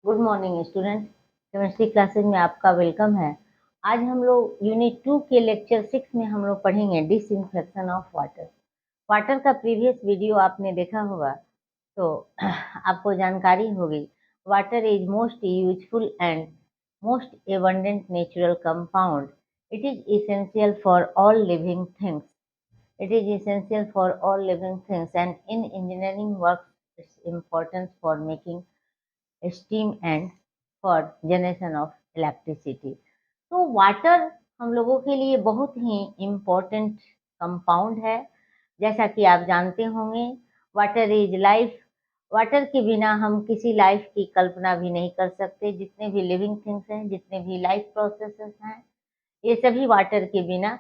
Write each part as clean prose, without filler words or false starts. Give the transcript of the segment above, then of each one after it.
Good morning student. Chemistry classes में आपका welcome है। आज हम लोग यूनिट 2 के लेक्चर 6 में हम लोग पढ़ेंगे डिसइंफेक्शन ऑफ वाटर। वाटर का प्रीवियस वीडियो आपने देखा होगा तो आपको जानकारी होगी। Water is most useful and most abundant natural compound. It is essential for all living things. It is essential for all living things and in engineering work its importance for making steam and for generation of electricity. तो water हम लोगों के लिए बहुत ही important compound है। जैसा कि आप जानते होंगे, वाटर इज लाइफ। वाटर के बिना हम किसी लाइफ की कल्पना भी नहीं कर सकते। जितने भी लिविंग थिंग्स हैं, जितने भी लाइफ प्रोसेसेस हैं, ये सभी वाटर के बिना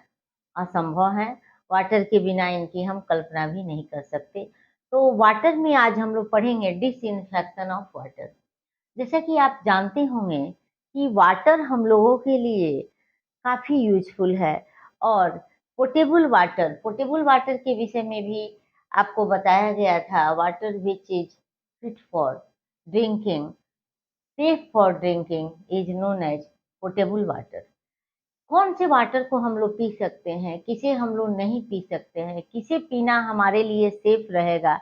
असंभव है। वाटर के बिना इनकी हम कल्पना भी नहीं कर सकते। तो वाटर में आज हम लोग पढ़ेंगे डिसइंफेक्शन ऑफ वाटर। जैसा कि आप जानते होंगे कि वाटर हम लोगों के लिए काफी यूजफुल है। और पोर्टेबल वाटर के विषय में भी आपको बताया गया था। Water which is fit for drinking, safe for drinking is known as portable water. कौन से वाटर को हम लोग पी सकते हैं, किसे हम लोग नहीं पी सकते हैं, किसे पीना हमारे लिए सेफ रहेगा,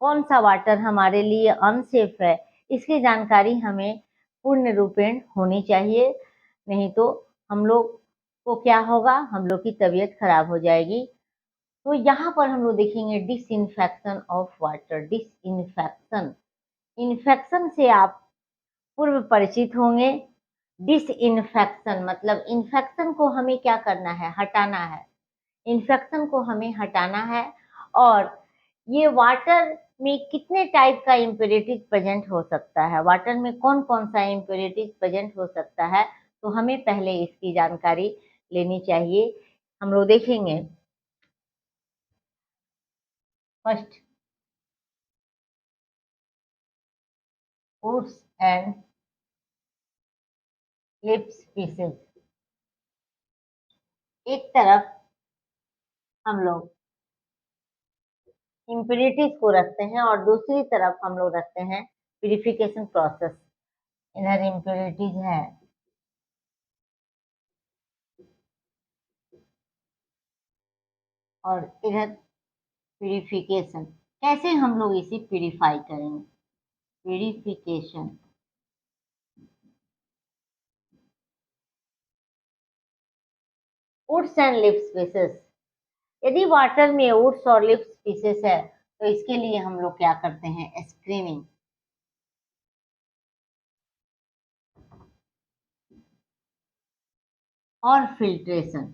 कौन सा वाटर हमारे लिए अनसेफ है, इसकी जानकारी हमें पूर्ण रूपेण होनी चाहिए। नहीं तो हम लोग को क्या होगा, हम लोग की तबीयत खराब हो जाएगी। तो यहाँ पर हम लोग देखेंगे disinfection of water. Disinfection, infection से आप पूर्व परिचित होंगे। डिसइंफेक्शन मतलब इन्फेक्शन को हमें क्या करना है, हटाना है। इन्फेक्शन को हमें हटाना है। और ये वाटर में कितने टाइप का इम्प्योरिटीज प्रेजेंट हो सकता है, वाटर में कौन कौन सा इम्प्योरिटीज प्रेजेंट हो सकता है, तो हमें पहले इसकी जानकारी लेनी चाहिए। हम लोग देखेंगे first woods and lip species. एक तरफ हम लोग इम्प्योरिटीज को रखते हैं और दूसरी तरफ हम लोग रखते हैं प्यूरिफिकेशन प्रोसेस। इधर इम्प्योरिटीज है और इधर प्यूरिफिकेशन। कैसे हम लोग इसे प्यूरिफाई करेंगे, purification. Woods and lip species. यदि वाटर में वुड्स और लिप स्पीसीज है तो इसके लिए हम लोग क्या करते हैं, स्क्रीनिंग। और फिल्ट्रेशन।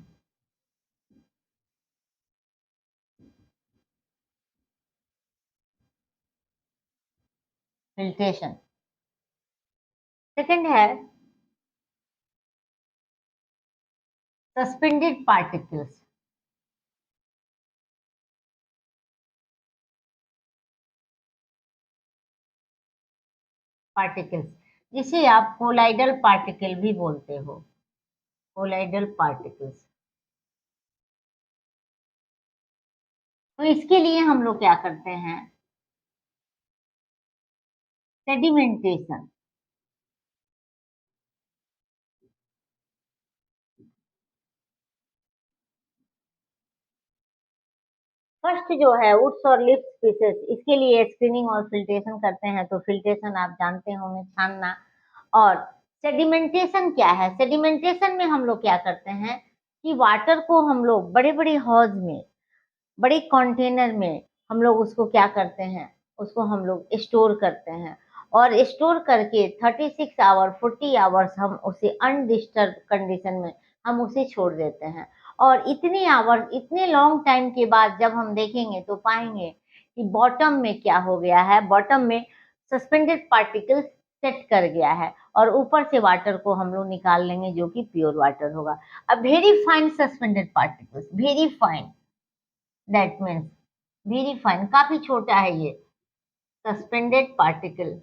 फिल्ट्रेशन सेकंड है सस्पेंडेड पार्टिकल्स। पार्टिकल्स जिसे आप कोलाइडल पार्टिकल भी बोलते हो, कोलाइडल पार्टिकल्स। तो इसके लिए हम लोग क्या करते हैं, सेडिमेंटेशन। फर्स्ट जो है वुड्स और लिप स्पीसीज, इसके लिए स्क्रीनिंग और फिल्ट्रेशन करते हैं। तो फिल्ट्रेशन आप जानते होंगे, छानना। और सेडिमेंटेशन क्या है, सेडिमेंटेशन में हम लोग क्या करते हैं कि वाटर को हम लोग बड़े बड़े हौज में, बड़े कंटेनर में हम लोग उसको क्या करते हैं, उसको हम लोग स्टोर करते हैं। और स्टोर करके 36 आवर 40 आवर्स हम उसे अनडिस्टर्ब कंडीशन में हम उसे छोड़ देते हैं। और इतने आवर्स, इतने लॉन्ग टाइम के बाद जब हम देखेंगे तो पाएंगे कि बॉटम में क्या हो गया है, बॉटम में सस्पेंडेड पार्टिकल्स सेट कर गया है और ऊपर से वाटर को हम लोग निकाल लेंगे जो कि प्योर वाटर होगा। अब very fine suspended particles, very fine, that means very fine, काफी छोटा है ये suspended particle.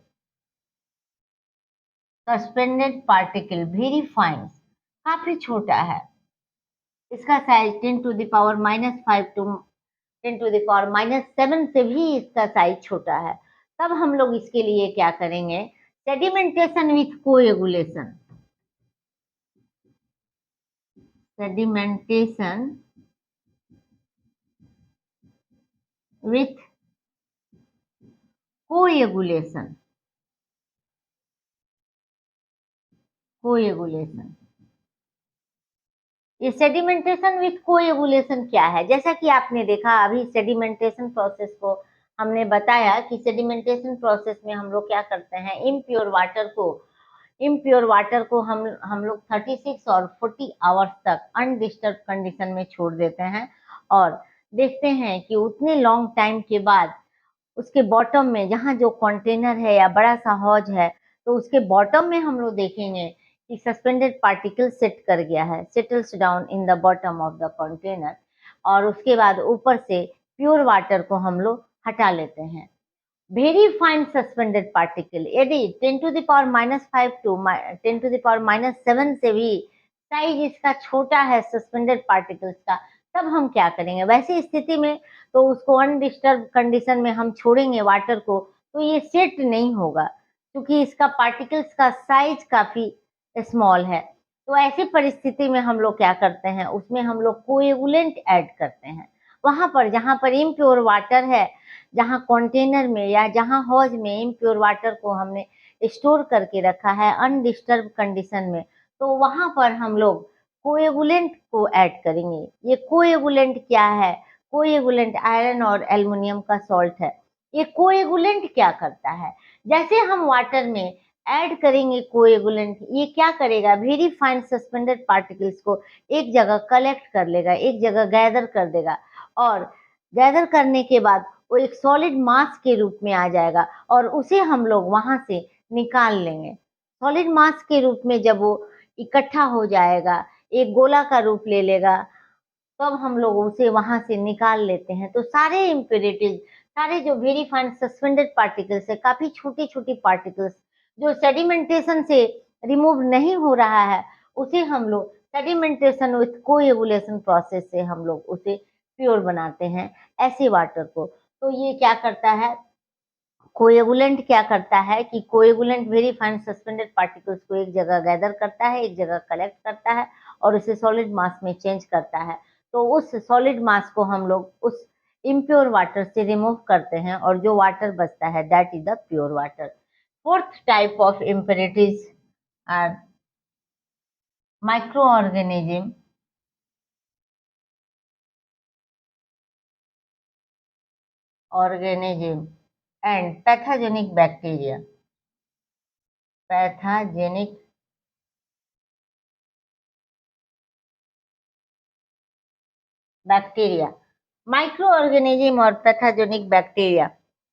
Suspended particle very fine, काफी छोटा है। इसका साइज 10⁻⁻5 टू 10⁻⁻7 से भी इसका साइज छोटा है। तब हम लोग इसके लिए क्या करेंगे, sedimentation with coagulation, sedimentation with coagulation, coagulation. ये सेडिमेंटेशन विथ कोएगुलेशन क्या है? जैसा कि आपने देखा अभी सेडिमेंटेशन प्रोसेस को हमने बताया कि सेडिमेंटेशन प्रोसेस में हम लोग क्या करते हैं, इम्प्योर वाटर को हम लोग 36 और 40 आवर्स तक अनडिस्टर्ब कंडीशन में छोड़ देते हैं और देखते हैं कि उतने लॉन्ग टाइम के बाद उसके बॉटम में जहाँ जो कंटेनर है या बड़ा सा हौज है, तो उसके बॉटम में हम लोग देखेंगे कि सस्पेंडेड पार्टिकल सेट कर गया है, settles down in the bottom of the container. और उसके बाद ऊपर से प्योर वाटर को हम लोग हटा लेते हैं। वेरी फाइन सस्पेंडेड पार्टिकल यदि 10⁻⁵ टू 10⁻⁷ से भी साइज इसका छोटा है सस्पेंडेड पार्टिकल्स का, तब हम क्या करेंगे? वैसी स्थिति में तो उसको अनडिस्टर्ब कंडीशन में हम छोड़ेंगे वाटर को, तो ये सेट नहीं होगा क्योंकि इसका पार्टिकल्स का साइज काफी स्मॉल है। तो ऐसी परिस्थिति में हम लोग क्या करते हैं, उसमें हम लोग कोएगुलेंट ऐड करते हैं। वहां पर जहां पर इम्प्योर वाटर है, जहां कंटेनर में या जहां हौज में इम्प्योर वाटर को हमने स्टोर करके रखा है अनडिस्टर्ब कंडीशन में, तो वहां पर हम लोग कोएगुलेंट को ऐड करेंगे। ये कोएगुलेंट क्या है? कोएगुलेंट आयरन और एल्युमिनियम का सॉल्ट है। ये कोएगुलेंट क्या करता है? जैसे हम वाटर में ऐड करेंगे कोएगुलेंट, ये क्या करेगा? वेरी फाइन सस्पेंडेड पार्टिकल्स को एक जगह कलेक्ट कर लेगा, एक जगह गैदर कर देगा और गैदर करने के बाद वो एक सॉलिड मास के रूप में आ जाएगा और उसे हम लोग वहां से निकाल लेंगे। सॉलिड मास के रूप में जब वो इकट्ठा हो जाएगा, एक गोला का रूप ले लेगा, तब हम लोग उसे वहां से निकाल लेते हैं। तो सारे इम्प्योरिटीज, सारे जो वेरी फाइन सस्पेंडेड पार्टिकल्स है, काफी छोटी छोटी पार्टिकल्स जो सेडिमेंटेशन से रिमूव नहीं हो रहा है, उसे हम लोग सेडिमेंटेशन विथ कोएगुलेशन प्रोसेस से हम लोग उसे प्योर बनाते हैं ऐसे वाटर को। तो ये क्या करता है, कोएगुलेंट क्या करता है कि coagulant very fine suspended particles को एक जगह गैदर करता है, एक जगह कलेक्ट करता है और उसे सॉलिड मास में चेंज करता है। तो उस सॉलिड मास को हम लोग उस इम्प्योर वाटर से रिमूव करते हैं और जो वाटर बचता है that is the pure water. Fourth type of impurities are micro organism, and pathogenic bacteria, pathogenic bacteria, micro organism और पैथोजेनिक बैक्टीरिया।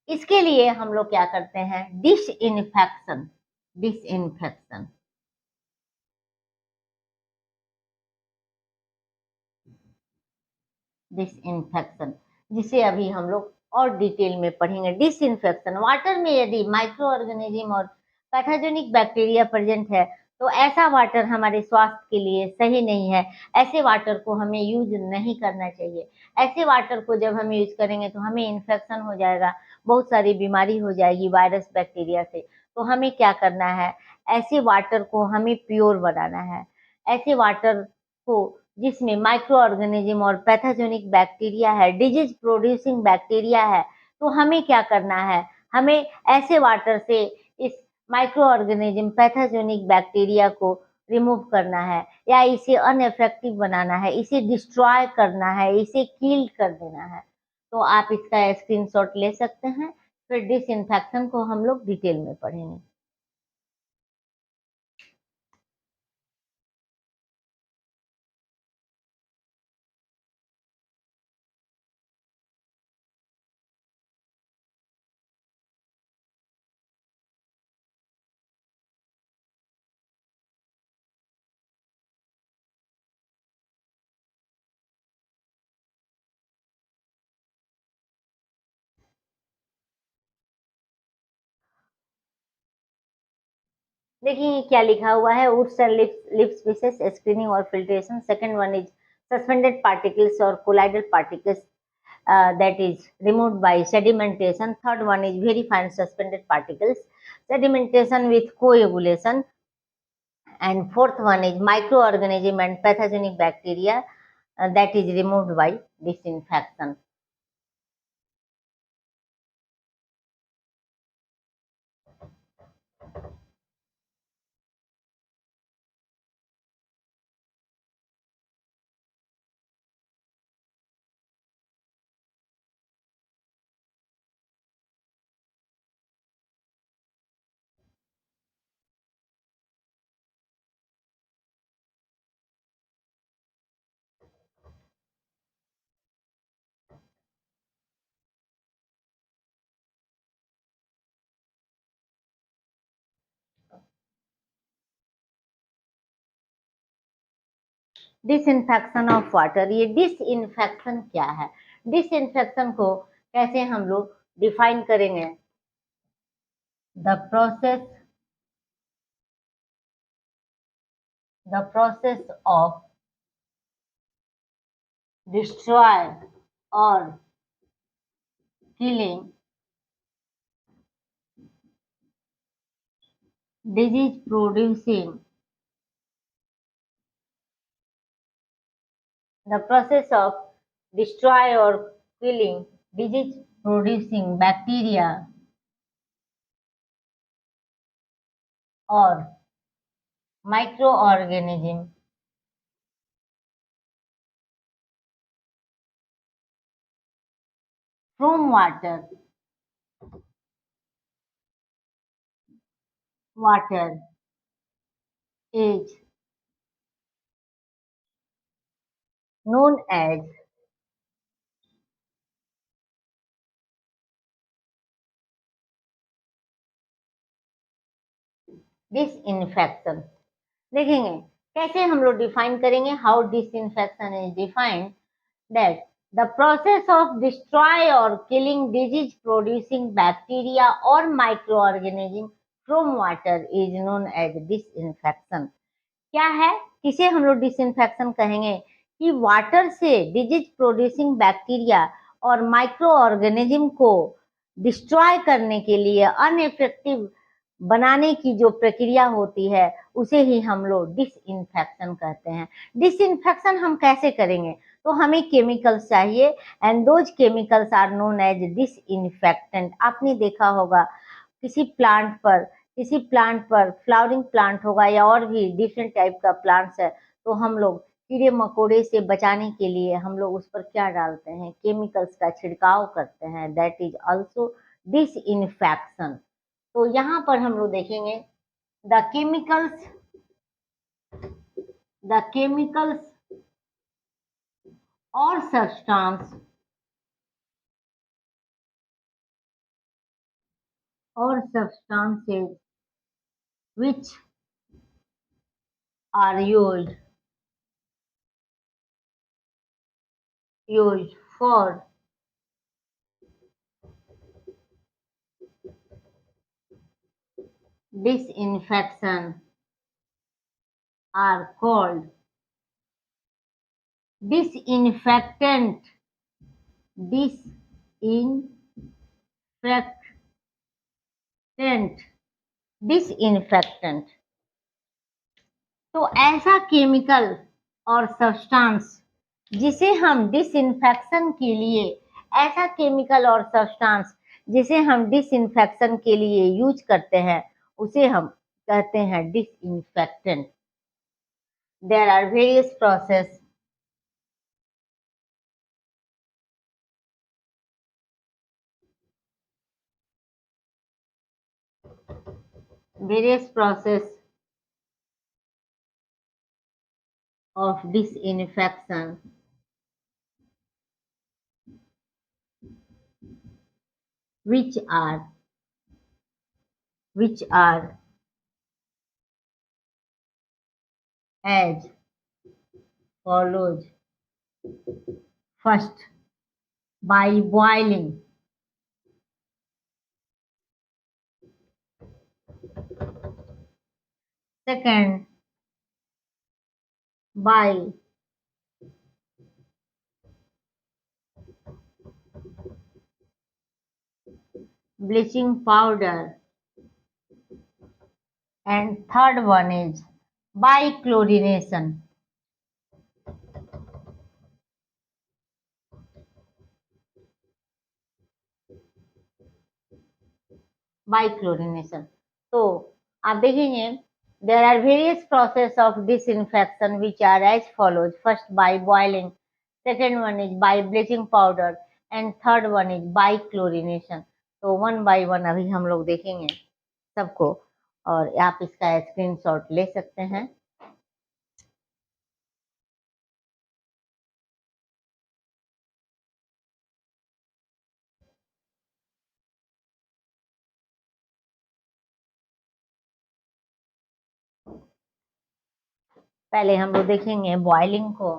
इसके लिए हम लोग क्या करते हैं, डिसइंफेक्शन, डिसइंफेक्शन, डिसइंफेक्शन, जिसे अभी हम लोग और डिटेल में पढ़ेंगे। डिसइंफेक्शन, वाटर में यदि माइक्रो ऑर्गेनिज्म और पैथोजेनिक बैक्टीरिया प्रेजेंट है तो ऐसा वाटर हमारे स्वास्थ्य के लिए सही नहीं है। ऐसे वाटर को हमें यूज नहीं करना चाहिए। ऐसे वाटर को जब हम यूज करेंगे तो हमें इन्फेक्शन हो जाएगा, बहुत सारी बीमारी हो जाएगी वायरस बैक्टीरिया से। तो हमें क्या करना है, ऐसे वाटर को हमें प्योर बनाना है। ऐसे वाटर को जिसमें माइक्रो ऑर्गेनिज्म और पैथोजेनिक बैक्टीरिया है, डिजीज प्रोड्यूसिंग बैक्टीरिया है, तो हमें क्या करना है, हमें ऐसे वाटर से इस माइक्रो ऑर्गेनिज्म पैथोजेनिक बैक्टीरिया को रिमूव करना है या इसे अनइफेक्टिव बनाना है, इसे डिस्ट्रॉय करना है, इसे किल कर देना है। तो आप इसका स्क्रीनशॉट ले सकते हैं। फिर डिसइंफेक्शन को हम लोग डिटेल में पढ़ेंगे। देखिए क्या लिखा हुआ है, woods and lips species screening और filtration. Second one is suspended particles और colloidal particles that is removed by sedimentation. Third one is very fine suspended particles. sedimentation with coagulation, and fourth one is microorganism and pathogenic bacteria that is removed by disinfection. Disinfection of water, ये disinfection क्या है? Disinfection को कैसे हम लोग define करेंगे? The process of destroy और killing disease producing the process of destroy or killing disease producing bacteria or microorganism from water is known as disinfection. देखेंगे कैसे हम लोग डिफाइन करेंगे। How disinfection is defined that the process of destroy और killing disease producing bacteria और micro organism from water is known as disinfection. क्या है, किसे हम लोग डिसइंफेक्शन कहेंगे? कि वाटर से डिजीज प्रोड्यूसिंग बैक्टीरिया और माइक्रो ऑर्गेनिज्म को डिस्ट्रॉय करने के लिए अनइफेक्टिव बनाने की जो प्रक्रिया होती है उसे ही हम लोग डिसइंफेक्शन कहते हैं। डिसइंफेक्शन हम कैसे करेंगे? तो हमें केमिकल्स चाहिए and those chemicals are known as disinfectant. आपने देखा होगा किसी प्लांट पर फ्लावरिंग प्लांट होगा या और भी डिफरेंट टाइप का प्लांट्स है, तो हम लोग कीड़े मकोड़े से बचाने के लिए हम लोग उस पर क्या डालते हैं? केमिकल्स का छिड़काव करते हैं, दैट इज ऑल्सो डिसइंफेक्शन। तो यहाँ पर हम लोग देखेंगे द केमिकल्स और substances which are used for disinfection are called disinfectant. Disinfectant. तो ऐसा केमिकल और सब्सटेंस जिसे हम डिसइंफेक्शन के लिए यूज करते हैं उसे हम कहते हैं disinfectant. There are various process of disinfection which are as follows. First, by boiling. Second, by bleaching powder. and third one is bichlorination. Bichlorination. तो आप देखेंगे there are various process of disinfection which are as follows. First by boiling, second one is by bleaching powder and third one is by chlorination. तो one by one अभी हम लोग देखेंगे सबको, और आप इसका स्क्रीनशॉट ले सकते हैं। पहले हम लोग देखेंगे बॉइलिंग को।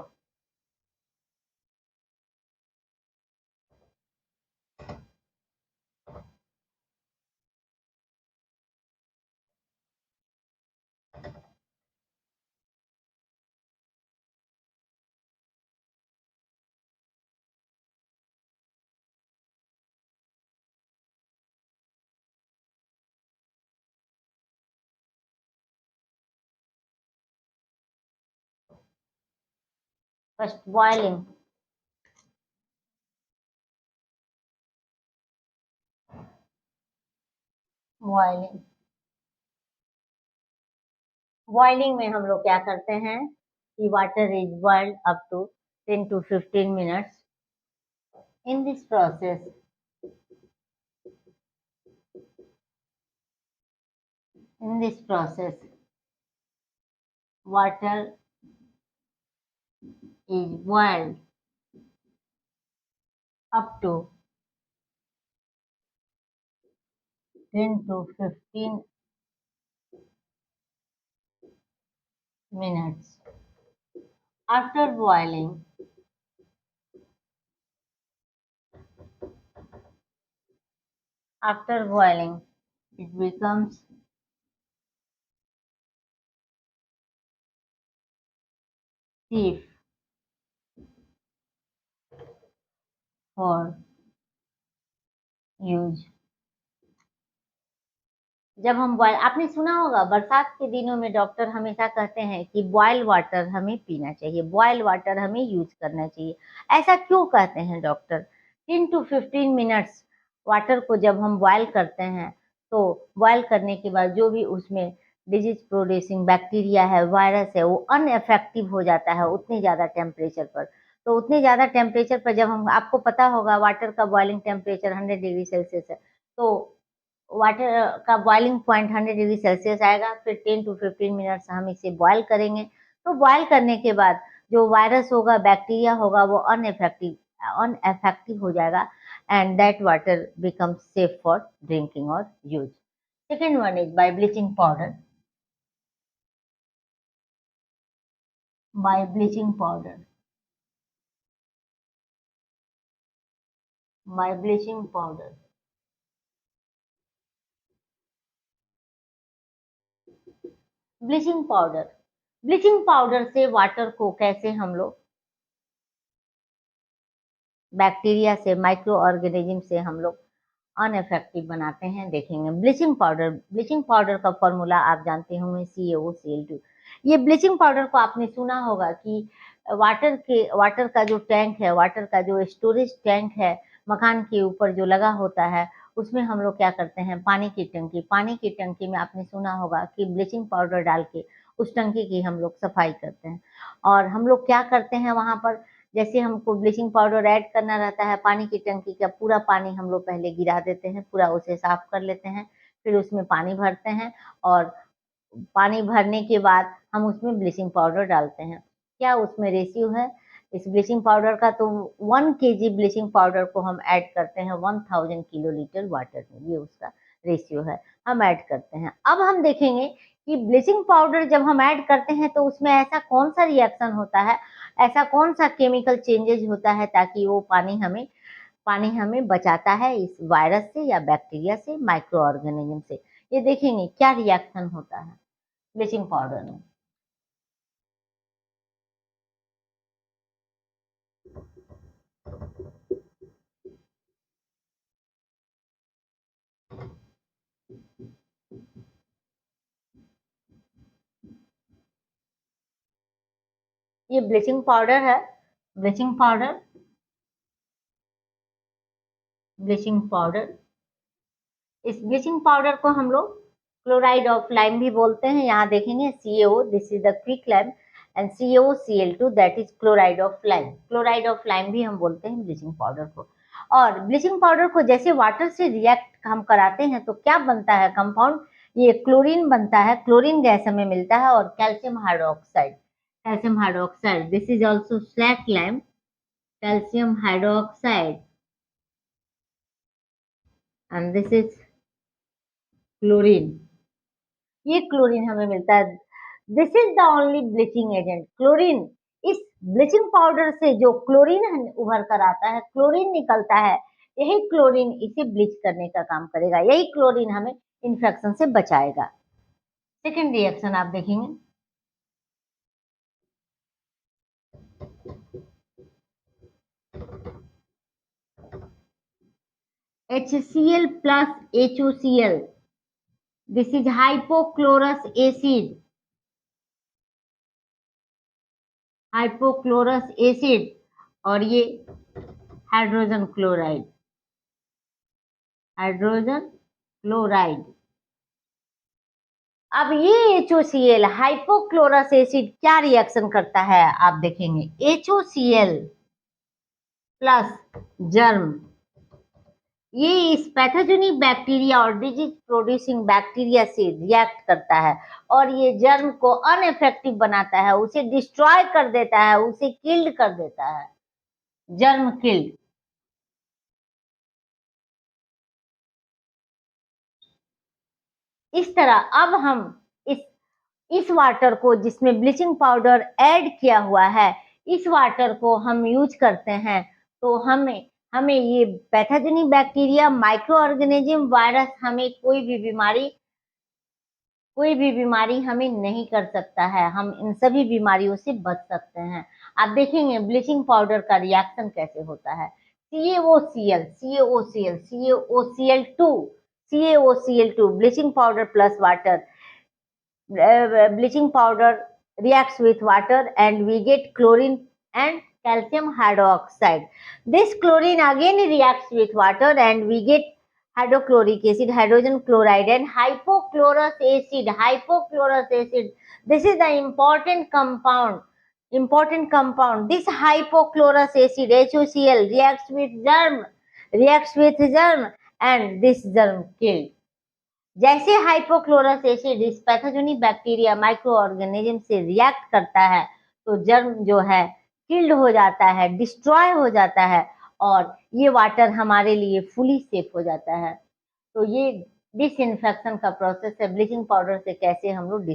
फर्स्ट बॉइलिंग, बॉइलिंग बॉइलिंग में हम लोग क्या करते हैं कि water is boiled up to 10 to 15 minutes. In this process, water is boiled up to 10 to 15 minutes. After boiling, it becomes safe for use. जब हम बॉयल, आपने सुना होगा बरसात के दिनों में डॉक्टर हमेशा कहते हैं कि बॉयल वाटर हमें पीना चाहिए, बॉयल वाटर हमें यूज करना चाहिए। ऐसा क्यों कहते हैं डॉक्टर? 10 to 15 मिनट्स वाटर को जब हम बॉयल करते हैं तो बॉयल करने के बाद जो भी उसमें डिजीज प्रोड्यूसिंग बैक्टीरिया है, वायरस है, वो अनइफेक्टिव हो जाता है उतने ज़्यादा टेम्परेचर पर। तो उतने ज़्यादा टेम्परेचर पर जब हम, आपको पता होगा वाटर का बॉइलिंग टेम्परेचर 100 डिग्री सेल्सियस है, तो वाटर का बॉइलिंग पॉइंट 100 डिग्री सेल्सियस आएगा। फिर 10 to 15 मिनट्स हम इसे बॉयल करेंगे। तो बॉयल करने के बाद जो वायरस होगा, बैक्टीरिया होगा, वो अनइफेक्टिव हो जाएगा and that water becomes safe for drinking और use. Second one is by bleaching powder. By bleaching powder, by bleaching powder bleaching powder, bleaching powder से वाटर को कैसे हम लोग बैक्टीरिया से, माइक्रो ऑर्गेनिज्म से हम लोग अनइफेक्टिव बनाते हैं, देखेंगे। ब्लीचिंग पाउडर का फॉर्मूला आप जानते होंगे, CaOCl2। ये ब्लीचिंग पाउडर को आपने सुना होगा कि वाटर का जो टैंक है, वाटर का जो स्टोरेज टैंक है मकान के ऊपर जो लगा होता है, उसमें हम लोग क्या करते हैं, पानी की टंकी में आपने सुना होगा कि ब्लीचिंग पाउडर डाल के उस टंकी की हम लोग सफाई करते हैं। और हम लोग क्या करते हैं वहां पर, जैसे हमको ब्लीचिंग पाउडर ऐड करना रहता है, पानी की टंकी का पूरा पानी हम लोग पहले गिरा देते हैं, पूरा उसे साफ कर लेते हैं, फिर उसमें पानी भरते हैं और पानी भरने के बाद हम उसमें ब्लीचिंग पाउडर डालते हैं। क्या उसमें रेशियो है इस ब्लीचिंग पाउडर का? तो 1 kg ब्लीचिंग पाउडर को हम ऐड करते हैं 1000 किलोलीटर वाटर में, ये उसका रेशियो है, हम ऐड करते हैं। अब हम देखेंगे कि ब्लीचिंग पाउडर जब हम ऐड करते हैं तो उसमें ऐसा कौन सा रिएक्शन होता है, ऐसा कौन सा केमिकल चेंजेज होता है ताकि वो पानी हमें बचाता है इस वायरस से या बैक्टीरिया से, माइक्रो ऑर्गेनिज्म से। ये देखेंगे क्या रिएक्शन होता है ब्लीचिंग पाउडर में। ये ब्लीचिंग पाउडर है, ब्लीचिंग पाउडर, ब्लीचिंग पाउडर। इस ब्लीचिंग पाउडर को हम लोग क्लोराइड ऑफ लाइम भी बोलते हैं। यहाँ देखेंगे CaO, this is the quick lime, and CaOCl2 that is chloride of lime. Chloride of lime भी हम बोलते हैं ब्लीचिंग पाउडर को। और ब्लीचिंग पाउडर को जैसे वाटर से रिएक्ट हम कराते हैं तो क्या बनता है कंपाउंड, ये क्लोरीन बनता है, क्लोरीन गैस हमें मिलता है, और calcium hydroxide, calcium hydroxide, this is also slack lime, calcium hydroxide, and this is chlorine. ये क्लोरीन हमें मिलता है। This is the only bleaching agent, chlorine. इस ब्लीचिंग पाउडर से जो क्लोरीन उभर कर आता है, क्लोरीन निकलता है, यही क्लोरीन इसे ब्लीच करने का काम करेगा, यही क्लोरीन हमें इन्फेक्शन से बचाएगा। सेकेंड रिएक्शन आप देखेंगे, HCl plus HOCl, this is hypochlorous acid, hypochlorous acid, और ये हाइड्रोजन क्लोराइड, हाइड्रोजन क्लोराइड। अब ये HOCl हाइपोक्लोरस एसिड क्या रिएक्शन करता है आप देखेंगे, HOCl प्लस जर्म, ये इस पैथोजेनिक बैक्टीरिया और डिजीज प्रोड्यूसिंग बैक्टीरिया से रिएक्ट करता है, और ये जर्म को अनइफेक्टिव बनाता है, उसे डिस्ट्रॉय कर देता है, उसे किल्ड कर देता है, जर्म किल्ड। इस तरह अब हम इस वाटर को जिसमें ब्लीचिंग पाउडर ऐड किया हुआ है, इस वाटर को हम यूज करते हैं तो हमें हमें ये pathogenic bacteria, micro organism, virus, हमें कोई भी बीमारी हमें नहीं कर सकता है, हम इन सभी बीमारियों से बच सकते हैं। आप देखेंगे ब्लीचिंग पाउडर का रिएक्शन कैसे होता है, CaOCl, CaOCl, CaOCl2, CaOCl2, bleaching powder plus water, bleaching powder reacts with water and we get chlorine and calcium hydroxide. This chlorine again reacts with water and we get hydrochloric acid, hydrogen chloride, and hypochlorous acid, hypochlorous acid. This is the important compound, important compound. This hypochlorous acid, HOCl, reacts with germ, and this germ killed. जैसे hypochlorous acid इस pathogenic bacteria, micro organism से react करता है तो germ जो है killed हो जाता है, डिस्ट्रॉय हो जाता है, और ये वाटर हमारे लिए फुली सेफ हो जाता है। तो ये डिसइंफेक्शन का प्रोसेस है, ब्लीचिंग पाउडर से कैसे हम लोग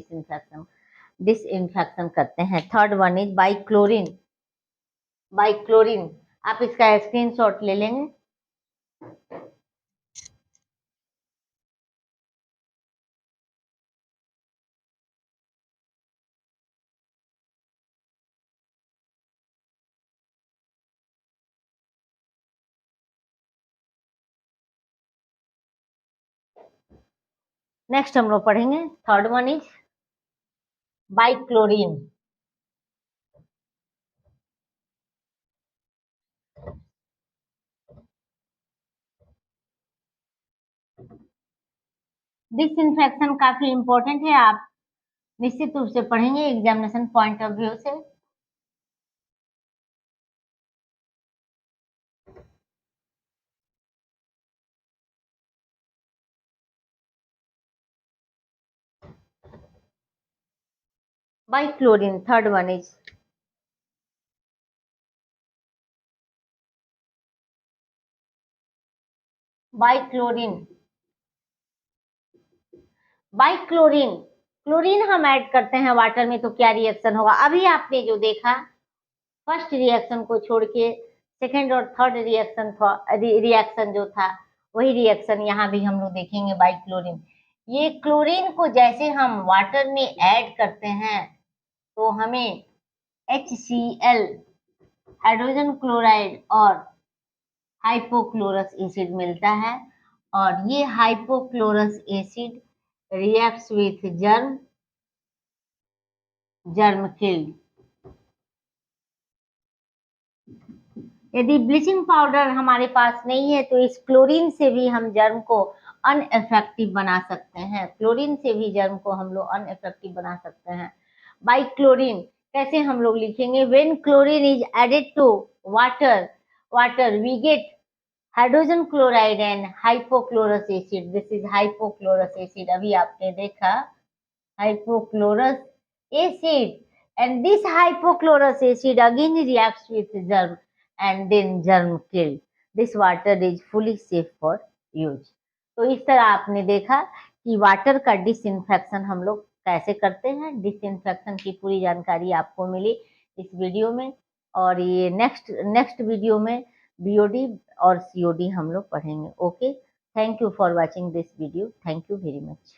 डिसइंफेक्शन करते हैं। Third one is by chlorine, by chlorine. आप इसका स्क्रीनशॉट ले लेंगे। नेक्स्ट हम लोग पढ़ेंगे, third one is by chlorine. Disinfection काफी इंपॉर्टेंट है, आप निश्चित रूप से पढ़ेंगे एग्जामिनेशन पॉइंट ऑफ व्यू से। By chlorine, third one is by chlorine. By chlorine, chlorine हम ऐड करते हैं वाटर में तो क्या रिएक्शन होगा, अभी आपने जो देखा फर्स्ट रिएक्शन को छोड़ के सेकेंड और थर्ड रिएक्शन जो था वही रिएक्शन यहाँ भी हम लोग देखेंगे बाई क्लोरीन। ये क्लोरीन को जैसे हम वाटर में ऐड करते हैं तो हमें HCl, हाइड्रोजन क्लोराइड और हाइपोक्लोरस एसिड मिलता है, और ये hypochlorous acid reacts with germ, germ killed. यदि ब्लीचिंग पाउडर हमारे पास नहीं है तो इस क्लोरीन से भी हम जर्म को अनइफेक्टिव बना सकते हैं। क्लोरीन से भी जर्म को हम लोग अनइफेक्टिव बना सकते हैं। बाई क्लोरीन कैसे हम लोग लिखेंगे? When chlorine is added to water we get hydrogen chloride and hypochlorous acid. This is hypochlorous acid. अभी आपने देखा hypochlorous acid, and this hypochlorous acid again reacts with germ and then germ killed. This water is fully safe for use. तो इस तरह आपने देखा कि water का डिसइंफेक्शन हम लोग कैसे करते हैं। डिसइंफेक्शन की पूरी जानकारी आपको मिली इस वीडियो में, और ये नेक्स्ट वीडियो में बीओडी और सीओडी हम लोग पढ़ेंगे। Okay, thank you for watching this video. Thank you very much.